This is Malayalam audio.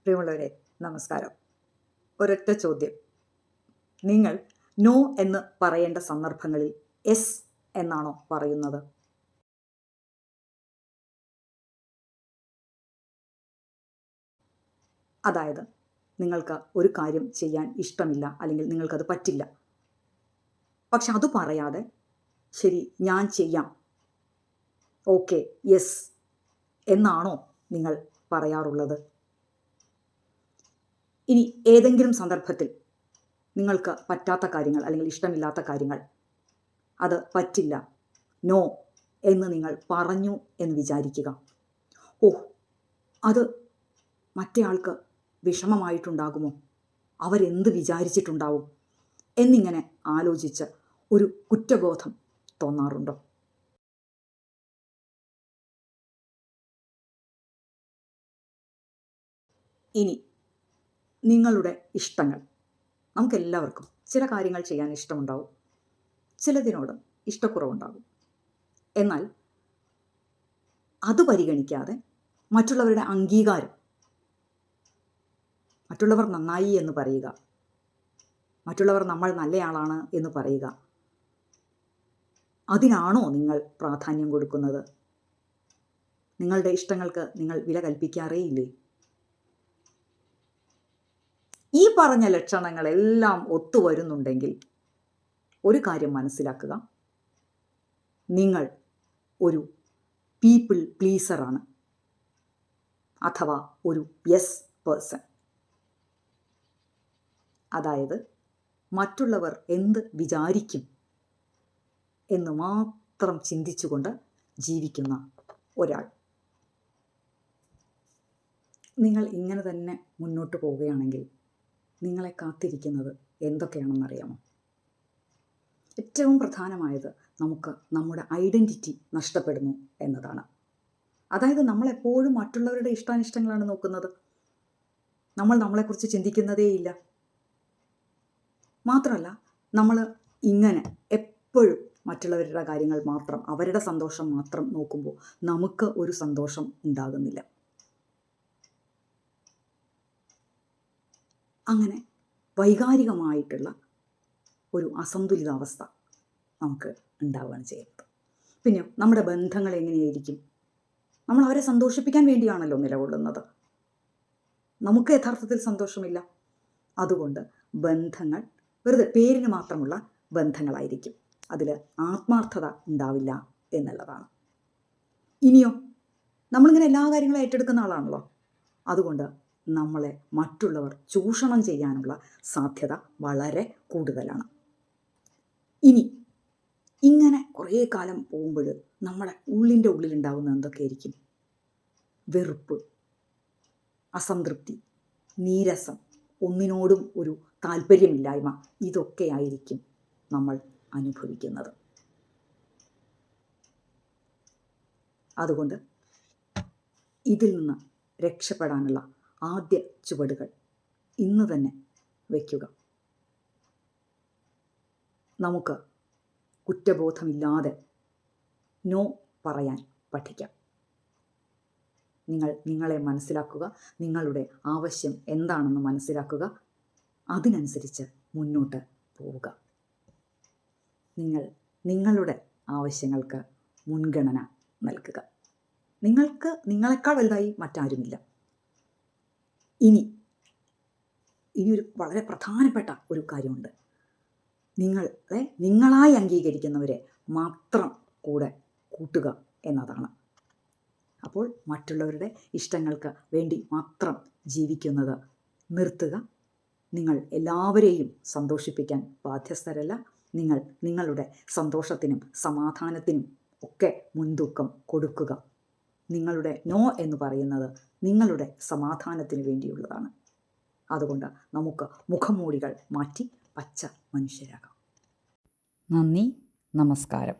പ്രിയമുള്ളവരെ, നമസ്കാരം. ഒരൊറ്റ ചോദ്യം. നിങ്ങൾ നോ എന്ന് പറയേണ്ട സന്ദർഭങ്ങളിൽ എസ് എന്നാണോ പറയുന്നത്? അതായത് നിങ്ങൾക്ക് ഒരു കാര്യം ചെയ്യാൻ ഇഷ്ടമില്ല, അല്ലെങ്കിൽ നിങ്ങൾക്കത് പറ്റില്ല. പക്ഷെ അത് പറയാതെ ശരി ഞാൻ ചെയ്യാം, ഓക്കെ, യെസ് എന്നാണോ നിങ്ങൾ പറയാറുള്ളത്? ഇനി ഏതെങ്കിലും സന്ദർഭത്തിൽ നിങ്ങൾക്ക് പറ്റാത്ത കാര്യങ്ങൾ അല്ലെങ്കിൽ ഇഷ്ടമില്ലാത്ത കാര്യങ്ങൾ, അത് പറ്റില്ല, നോ എന്ന് നിങ്ങൾ പറഞ്ഞു എന്ന് വിചാരിക്കുക. അത് മറ്റേ ആൾക്ക് വിഷമമായിട്ടുണ്ടാകുമോ, അവരെന്ത് വിചാരിച്ചിട്ടുണ്ടാവും എന്നിങ്ങനെ ആലോചിച്ച് ഒരു കുറ്റബോധം തോന്നാറുണ്ടോ? ഇനി നിങ്ങളുടെ ഇഷ്ടങ്ങൾ, നമുക്കെല്ലാവർക്കും ചില കാര്യങ്ങൾ ചെയ്യാൻ ഇഷ്ടമുണ്ടാവും, ചിലതിനോട് ഇഷ്ടക്കുറവുണ്ടാകും. എന്നാൽ അത് പരിഗണിക്കാതെ മറ്റുള്ളവരുടെ അംഗീകാരം, മറ്റുള്ളവർ നന്നായി എന്ന് പറയുക, മറ്റുള്ളവർ നമ്മൾ നല്ലയാളാണ് എന്ന് പറയുക, അതിനാണോ നിങ്ങൾ പ്രാധാന്യം കൊടുക്കുന്നത്? നിങ്ങളുടെ ഇഷ്ടങ്ങൾക്ക് നിങ്ങൾ വില കൽപ്പിക്കാറേയില്ലേ? ഈ പറഞ്ഞ ലക്ഷണങ്ങളെല്ലാം ഒത്തുവരുന്നുണ്ടെങ്കിൽ ഒരു കാര്യം മനസ്സിലാക്കുക, നിങ്ങൾ ഒരു പീപ്പിൾ പ്ലീസറാണ്, അഥവാ ഒരു യെസ് പേഴ്സൺ. അതായത് മറ്റുള്ളവർ എന്ത് വിചാരിക്കും എന്ന് മാത്രം ചിന്തിച്ചുകൊണ്ട് ജീവിക്കുന്ന ഒരാൾ. നിങ്ങൾ ഇങ്ങനെ തന്നെ മുന്നോട്ട് പോവുകയാണെങ്കിൽ നിങ്ങളെ കാത്തിരിക്കുന്നത് എന്തൊക്കെയാണെന്നറിയാമോ? ഏറ്റവും പ്രധാനമായത് നമുക്ക് നമ്മുടെ ഐഡൻറ്റിറ്റി നഷ്ടപ്പെടുന്നു എന്നതാണ്. അതായത് നമ്മളെപ്പോഴും മറ്റുള്ളവരുടെ ഇഷ്ടാനിഷ്ടങ്ങളാണ് നോക്കുന്നത്, നമ്മൾ നമ്മളെക്കുറിച്ച് ചിന്തിക്കുന്നതേയില്ല. മാത്രമല്ല, നമ്മൾ ഇങ്ങനെ എപ്പോഴും മറ്റുള്ളവരുടെ കാര്യങ്ങൾ മാത്രം, അവരുടെ സന്തോഷം മാത്രം നോക്കുമ്പോൾ നമുക്ക് ഒരു സന്തോഷം ഉണ്ടാകുന്നില്ല. അങ്ങനെ വൈകാരികമായിട്ടുള്ള ഒരു അസന്തുലിതാവസ്ഥ നമുക്ക് ഉണ്ടാവുകയാണ് ചെയ്യുന്നത്. പിന്നെ നമ്മുടെ ബന്ധങ്ങൾ എങ്ങനെയായിരിക്കും? നമ്മൾ അവരെ സന്തോഷിപ്പിക്കാൻ വേണ്ടിയാണല്ലോ നിലകൊള്ളുന്നത്. നമുക്ക് യഥാർത്ഥത്തിൽ സന്തോഷമില്ല. അതുകൊണ്ട് ബന്ധങ്ങൾ വെറുതെ പേരിന് മാത്രമുള്ള ബന്ധങ്ങളായിരിക്കും, അതിൽ ആത്മാർത്ഥത ഉണ്ടാവില്ല എന്നുള്ളതാണ്. ഇനിയോ, നമ്മളിങ്ങനെ എല്ലാ കാര്യങ്ങളും ഏറ്റെടുക്കുന്ന ആളാണല്ലോ. അതുകൊണ്ട് നമ്മളെ മറ്റുള്ളവർ ചൂഷണം ചെയ്യാനുള്ള സാധ്യത വളരെ കൂടുതലാണ്. ഇനി ഇങ്ങനെ കുറേ കാലം പോകുമ്പോൾ നമ്മുടെ ഉള്ളിൻ്റെ ഉള്ളിലുണ്ടാകുന്ന എന്തൊക്കെയായിരിക്കും? വെറുപ്പ്, അസംതൃപ്തി, നീരസം, ഒന്നിനോടും ഒരു താല്പര്യമില്ലായ്മ, ഇതൊക്കെയായിരിക്കും നമ്മൾ അനുഭവിക്കുന്നത്. അതുകൊണ്ട് ഇതിൽ നിന്ന് രക്ഷപ്പെടാനുള്ള ആദ്യ ചുവടുകൾ ഇന്ന് തന്നെ വയ്ക്കുക. നമുക്ക് കുറ്റബോധമില്ലാതെ നോ പറയാൻ പഠിക്കാം. നിങ്ങൾ നിങ്ങളെ മനസ്സിലാക്കുക, നിങ്ങളുടെ ആവശ്യം എന്താണെന്ന് മനസ്സിലാക്കുക, അതിനനുസരിച്ച് മുന്നോട്ട് പോവുക. നിങ്ങൾ നിങ്ങളുടെ ആവശ്യങ്ങൾക്ക് മുൻഗണന നൽകുക. നിങ്ങളെക്കാൾ വലുതായി മറ്റാരുമില്ല. ഇനിയൊരു വളരെ പ്രധാനപ്പെട്ട ഒരു കാര്യമുണ്ട്. നിങ്ങളായി അംഗീകരിക്കുന്നവരെ മാത്രം കൂടെ കൂട്ടുക എന്നതാണ്. അപ്പോൾ മറ്റുള്ളവരുടെ ഇഷ്ടങ്ങൾക്ക് വേണ്ടി മാത്രം ജീവിക്കുന്നത് നിർത്തുക. നിങ്ങൾ എല്ലാവരെയും സന്തോഷിപ്പിക്കാൻ ബാധ്യസ്ഥരല്ല. നിങ്ങൾ നിങ്ങളുടെ സന്തോഷത്തിനും സമാധാനത്തിനും ഒക്കെ മുൻതൂക്കം കൊടുക്കുക. നിങ്ങളുടെ നോ എന്ന് പറയുന്നത് നിങ്ങളുടെ സമാധാനത്തിന് വേണ്ടിയുള്ളതാണ്. അതുകൊണ്ട് നമുക്ക് മുഖംമൂടികൾ മാറ്റി പച്ച മനുഷ്യരാകാം. നന്ദി, നമസ്കാരം.